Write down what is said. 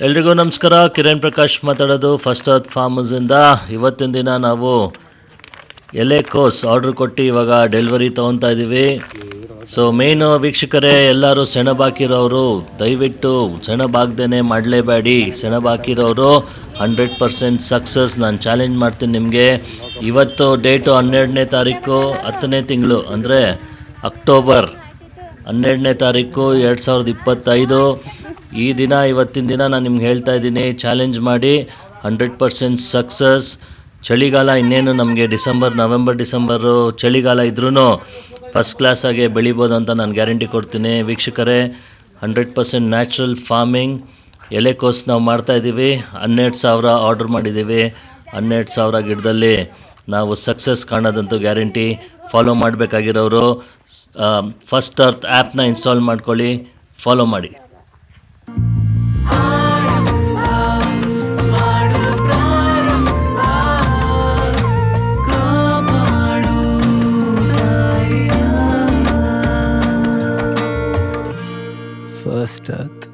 ಎಲ್ರಿಗೂ ನಮಸ್ಕಾರ. ಕಿರಣ್ ಪ್ರಕಾಶ್ ಮಾತಾಡೋದು ಫಸ್ಟ್ ಅರ್ತ್ ಫಾರ್ಮರ್ಸಿಂದ. ಇವತ್ತಿನ ದಿನ ನಾವು ಎಲೆಕೋಸ್ ಆರ್ಡ್ರ್ ಕೊಟ್ಟು ಇವಾಗ ಡೆಲಿವರಿ ತೊಗೊತಾ ಇದ್ದೀವಿ. ಸೊ ಮೇಯ್ನು ವೀಕ್ಷಕರೇ, ಎಲ್ಲರೂ ಸೆಣಬಾಕಿರೋರು ದಯವಿಟ್ಟು ಸೆಣಬಾಗ್ದೇ ಮಾಡಲೇಬೇಡಿ. ಸೆಣಬಾಕಿರೋರು 100% ಸಕ್ಸಸ್. ನಾನು ಚಾಲೆಂಜ್ ಮಾಡ್ತೀನಿ ನಿಮಗೆ. ಇವತ್ತು ಡೇಟು 12ನೇ ತಾರೀಕು 10ನೇ ತಿಂಗಳು, ಅಂದರೆ ಅಕ್ಟೋಬರ್ 12ನೇ ತಾರೀಕು 2025. ಈ ದಿನ, ಇವತ್ತಿನ ದಿನ ನಾನು ನಿಮ್ಗೆ ಹೇಳ್ತಾ ಇದ್ದೀನಿ, ಚಾಲೆಂಜ್ ಮಾಡಿ 100% ಸಕ್ಸಸ್. ಚಳಿಗಾಲ ಇನ್ನೇನು ನಮಗೆ ನವೆಂಬರ್ ಡಿಸೆಂಬರು ಚಳಿಗಾಲ ಇದ್ರೂ ಫಸ್ಟ್ ಕ್ಲಾಸಾಗೆ ಬೆಳಿಬೋದು ಅಂತ ನಾನು ಗ್ಯಾರಂಟಿ ಕೊಡ್ತೀನಿ. ವೀಕ್ಷಕರೇ, 100% ನ್ಯಾಚುರಲ್ ಫಾರ್ಮಿಂಗ್ ಎಲೆಕೋಸ್ ನಾವು ಮಾಡ್ತಾಯಿದ್ದೀವಿ. 12,000 ಆರ್ಡ್ರ್ ಮಾಡಿದ್ದೀವಿ. 12,000 ಗಿಡದಲ್ಲಿ ನಾವು ಸಕ್ಸಸ್ ಕಾಣೋದಂತೂ ಗ್ಯಾರಂಟಿ. ಫಾಲೋ ಮಾಡಬೇಕಾಗಿರೋರು ಫಸ್ಟ್ ಅರ್ತ್ ಆ್ಯಪ್ನ ಇನ್ಸ್ಟಾಲ್ ಮಾಡ್ಕೊಳ್ಳಿ, ಫಾಲೋ ಮಾಡಿ. First Earth.